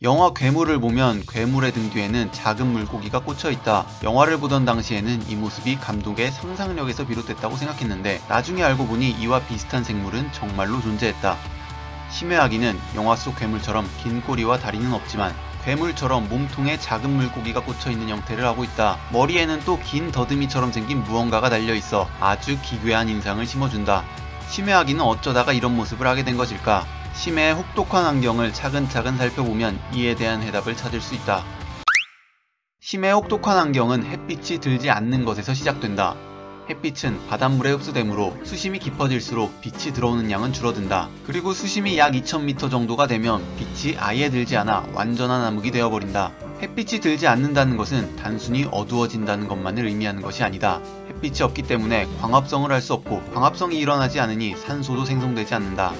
영화 괴물을 보면 괴물의 등 뒤에는 작은 물고기가 꽂혀있다. 영화를 보던 당시에는 이 모습이 감독의 상상력에서 비롯됐다고 생각했는데 나중에 알고 보니 이와 비슷한 생물은 정말로 존재했다. 심해아기는 영화 속 괴물처럼 긴 꼬리와 다리는 없지만 괴물처럼 몸통에 작은 물고기가 꽂혀있는 형태를 하고 있다. 머리에는 또 긴 더듬이처럼 생긴 무언가가 달려있어 아주 기괴한 인상을 심어준다. 심해아기는 어쩌다가 이런 모습을 하게 된 것일까? 심해의 혹독한 환경을 차근차근 살펴보면 이에 대한 해답을 찾을 수 있다. 심해의 혹독한 환경은 햇빛이 들지 않는 것에서 시작된다. 햇빛은 바닷물에 흡수되므로 수심이 깊어질수록 빛이 들어오는 양은 줄어든다. 그리고 수심이 약 2000m 정도가 되면 빛이 아예 들지 않아 완전한 암흑이 되어버린다. 햇빛이 들지 않는다는 것은 단순히 어두워진다는 것만을 의미하는 것이 아니다. 햇빛이 없기 때문에 광합성을 할 수 없고 광합성이 일어나지 않으니 산소도 생성되지 않는다.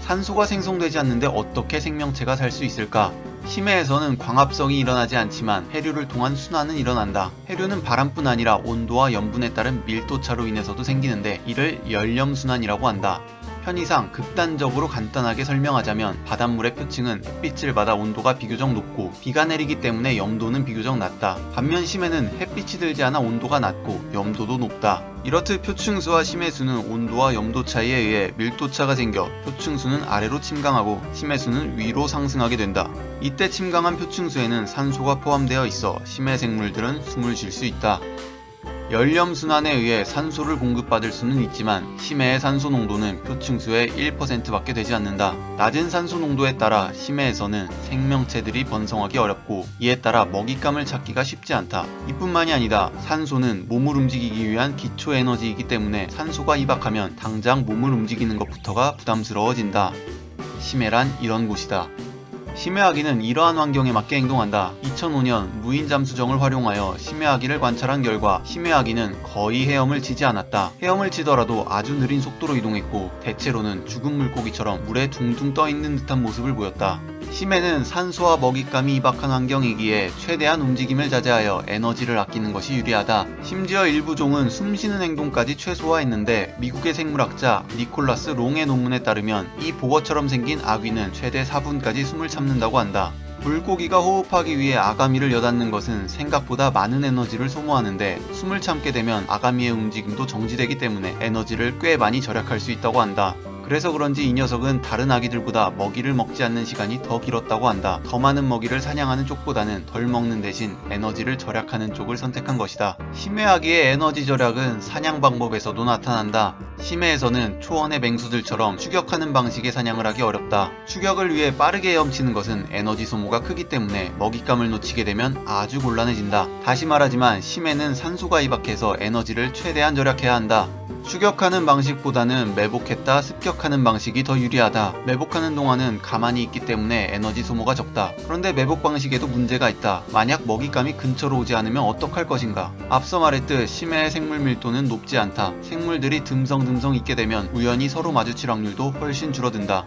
산소가 생성되지 않는데 어떻게 생명체가 살 수 있을까? 심해에서는 광합성이 일어나지 않지만 해류를 통한 순환은 일어난다. 해류는 바람뿐 아니라 온도와 염분에 따른 밀도차로 인해서도 생기는데 이를 연렴순환이라고 한다. 편의상 극단적으로 간단하게 설명하자면 바닷물의 표층은 햇빛을 받아 온도가 비교적 높고 비가 내리기 때문에 염도는 비교적 낮다. 반면 심해는 햇빛이 들지 않아 온도가 낮고 염도도 높다. 이렇듯 표층수와 심해수는 온도와 염도 차이에 의해 밀도차가 생겨 표층수는 아래로 침강하고 심해수는 위로 상승하게 된다. 이때 침강한 표층수에는 산소가 포함되어 있어 심해 생물들은 숨을 쉴 수 있다. 연렴순환에 의해 산소를 공급받을 수는 있지만 심해의 산소 농도는 표층수의 1%밖에 되지 않는다. 낮은 산소 농도에 따라 심해에서는 생명체들이 번성하기 어렵고 이에 따라 먹잇감을 찾기가 쉽지 않다. 이뿐만이 아니다. 산소는 몸을 움직이기 위한 기초 에너지이기 때문에 산소가 희박하면 당장 몸을 움직이는 것부터가 부담스러워진다. 심해란 이런 곳이다. 심해아기는 이러한 환경에 맞게 행동한다. 2005년 무인 잠수정을 활용하여 심해아기를 관찰한 결과 심해아기는 거의 헤엄을 치지 않았다. 헤엄을 치더라도 아주 느린 속도로 이동했고 대체로는 죽은 물고기처럼 물에 둥둥 떠있는 듯한 모습을 보였다. 심해는 산소와 먹잇감이 희박한 환경이기에 최대한 움직임을 자제하여 에너지를 아끼는 것이 유리하다. 심지어 일부 종은 숨쉬는 행동까지 최소화했는데 미국의 생물학자 니콜라스 롱의 논문에 따르면 이 복어처럼 생긴 아귀는 최대 4분까지 숨을 참는다고 한다. 물고기가 호흡하기 위해 아가미를 여닫는 것은 생각보다 많은 에너지를 소모하는데 숨을 참게 되면 아가미의 움직임도 정지되기 때문에 에너지를 꽤 많이 절약할 수 있다고 한다. 그래서 그런지 이 녀석은 다른 아기들보다 먹이를 먹지 않는 시간이 더 길었다고 한다. 더 많은 먹이를 사냥하는 쪽보다는 덜 먹는 대신 에너지를 절약하는 쪽을 선택한 것이다. 심해아기의 에너지 절약은 사냥 방법에서도 나타난다. 심해에서는 초원의 맹수들처럼 추격하는 방식의 사냥을 하기 어렵다. 추격을 위해 빠르게 헤엄치는 것은 에너지 소모가 크기 때문에 먹잇감을 놓치게 되면 아주 곤란해진다. 다시 말하지만 심해는 산소가 희박해서 에너지를 최대한 절약해야 한다. 추격하는 방식보다는 매복했다 습격하는 방식이 더 유리하다. 매복하는 동안은 가만히 있기 때문에 에너지 소모가 적다. 그런데 매복 방식에도 문제가 있다. 만약 먹잇감이 근처로 오지 않으면 어떡할 것인가? 앞서 말했듯 심해의 생물 밀도는 높지 않다. 생물들이 듬성듬성 있게 되면 우연히 서로 마주칠 확률도 훨씬 줄어든다.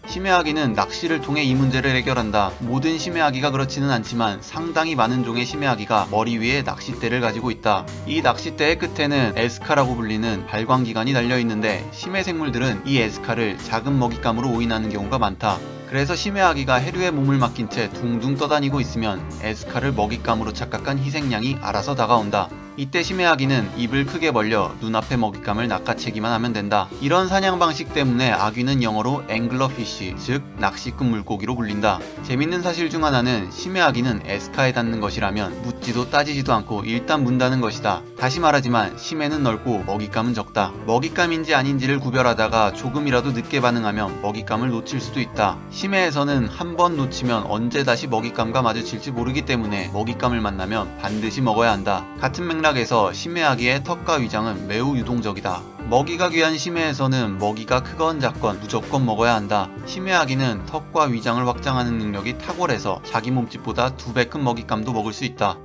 심해아기는 낚시를 통해 이 문제를 해결한다. 모든 심해아기가 그렇지는 않지만 상당히 많은 종의 심해아기가 머리 위에 낚싯대를 가지고 있다. 이 낚싯대의 끝에는 에스카라고 불리는 발광기관이 달려있는데 심해 생물들은 이 에스카를 작은 먹잇감으로 오인하는 경우가 많다. 그래서 심해아기가 해류에 몸을 맡긴 채 둥둥 떠다니고 있으면 에스카를 먹잇감으로 착각한 희생양이 알아서 다가온다. 이때 심해아기는 입을 크게 벌려 눈앞의 먹잇감을 낚아채기만 하면 된다. 이런 사냥 방식 때문에 아귀는 영어로 앵글러피쉬, 즉 낚시꾼 물고기로 불린다. 재밌는 사실 중 하나는 심해아기는 에스카에 닿는 것이라면 묻지도 따지지도 않고 일단 문다는 것이다. 다시 말하지만 심해는 넓고 먹잇감은 적다. 먹잇감인지 아닌지를 구별하다가 조금이라도 늦게 반응하면 먹잇감을 놓칠 수도 있다. 심해에서는 한 번 놓치면 언제 다시 먹잇감과 마주칠지 모르기 때문에 먹잇감을 만나면 반드시 먹어야 한다. 같은 맥락에서 심해아기의 턱과 위장은 매우 유동적이다. 먹이가 귀한 심해에서는 먹이가 크건 작건 무조건 먹어야 한다. 심해아기는 턱과 위장을 확장하는 능력이 탁월해서 자기 몸집보다 2배 큰 먹잇감도 먹을 수 있다.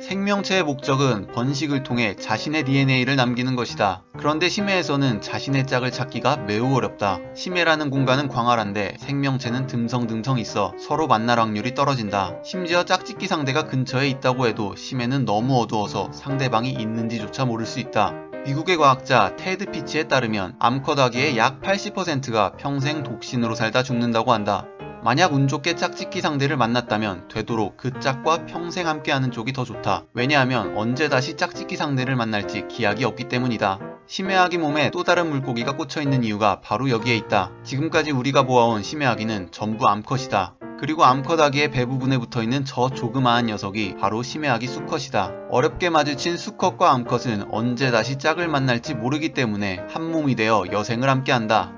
생명체의 목적은 번식을 통해 자신의 DNA를 남기는 것이다. 그런데 심해에서는 자신의 짝을 찾기가 매우 어렵다. 심해라는 공간은 광활한데 생명체는 듬성듬성 있어 서로 만날 확률이 떨어진다. 심지어 짝짓기 상대가 근처에 있다고 해도 심해는 너무 어두워서 상대방이 있는지조차 모를 수 있다. 미국의 과학자 테드 피치에 따르면 암컷 아기의 약 80%가 평생 독신으로 살다 죽는다고 한다. 만약 운 좋게 짝짓기 상대를 만났다면 되도록 그 짝과 평생 함께하는 쪽이 더 좋다. 왜냐하면 언제 다시 짝짓기 상대를 만날지 기약이 없기 때문이다. 심해아기 몸에 또 다른 물고기가 꽂혀있는 이유가 바로 여기에 있다. 지금까지 우리가 보아온 심해아기는 전부 암컷이다. 그리고 암컷 아기의 배 부분에 붙어있는 저 조그마한 녀석이 바로 심해아기 수컷이다. 어렵게 마주친 수컷과 암컷은 언제 다시 짝을 만날지 모르기 때문에 한 몸이 되어 여생을 함께한다.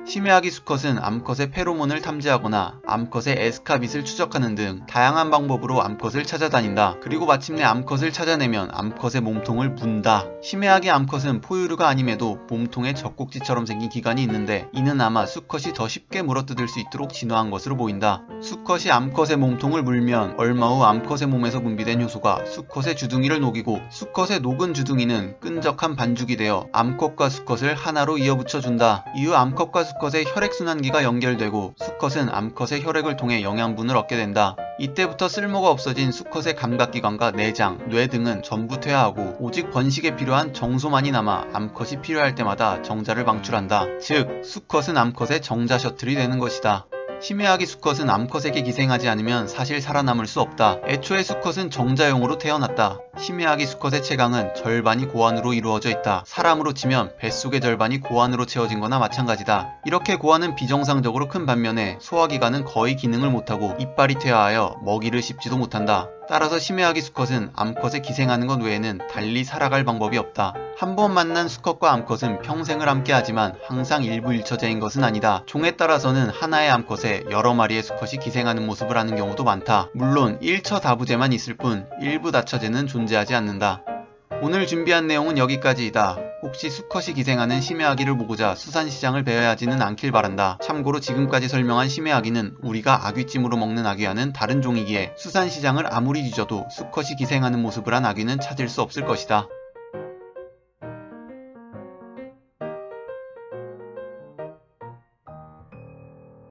심해아기 수컷은 암컷의 페로몬을 탐지하거나 암컷의 에스카빗을 추적하는 등 다양한 방법으로 암컷을 찾아다닌다. 그리고 마침내 암컷을 찾아내면 암컷의 몸통을 문다. 심해아기 암컷은 포유류가 아님에도 몸통에 젖꼭지처럼 생긴 기관이 있는데 이는 아마 수컷이 더 쉽게 물어뜯을 수 있도록 진화한 것으로 보인다. 수컷이 암컷의 몸통을 물면 얼마 후 암컷의 몸에서 분비된 효소가 수컷의 주둥이를 녹이고 수컷의 녹은 주둥이는 끈적한 반죽이 되어 암컷과 수컷을 하나로 이어붙여준다. 이후 암컷과 수컷의 혈액순환기가 연결되고 수컷은 암컷의 혈액을 통해 영양분을 얻게 된다. 이때부터 쓸모가 없어진 수컷의 감각기관과 내장, 뇌 등은 전부 퇴화하고 오직 번식에 필요한 정소만이 남아 암컷이 필요할 때마다 정자를 방출한다. 즉, 수컷은 암컷의 정자 셔틀이 되는 것이다. 심해아기 수컷은 암컷에게 기생하지 않으면 사실 살아남을 수 없다. 애초에 수컷은 정자용으로 태어났다. 심해아기 수컷의 체강은 절반이 고환으로 이루어져 있다. 사람으로 치면 뱃속의 절반이 고환으로 채워진 거나 마찬가지다. 이렇게 고환은 비정상적으로 큰 반면에 소화기관은 거의 기능을 못하고 이빨이 퇴화하여 먹이를 씹지도 못한다. 따라서 심해아기 수컷은 암컷에 기생하는 것 외에는 달리 살아갈 방법이 없다. 한 번 만난 수컷과 암컷은 평생을 함께하지만 항상 일부일처제인 것은 아니다. 종에 따라서는 하나의 암컷에 여러 마리의 수컷이 기생하는 모습을 하는 경우도 많다. 물론 1처 다부제만 있을 뿐 일부 다처제는 존재하지 않는다. 오늘 준비한 내용은 여기까지이다. 혹시 수컷이 기생하는 심해아기를 보고자 수산시장을 배회하지는 않길 바란다. 참고로 지금까지 설명한 심해아기는 우리가 아귀찜으로 먹는 아귀와는 다른 종이기에 수산시장을 아무리 뒤져도 수컷이 기생하는 모습을 한 아귀는 찾을 수 없을 것이다.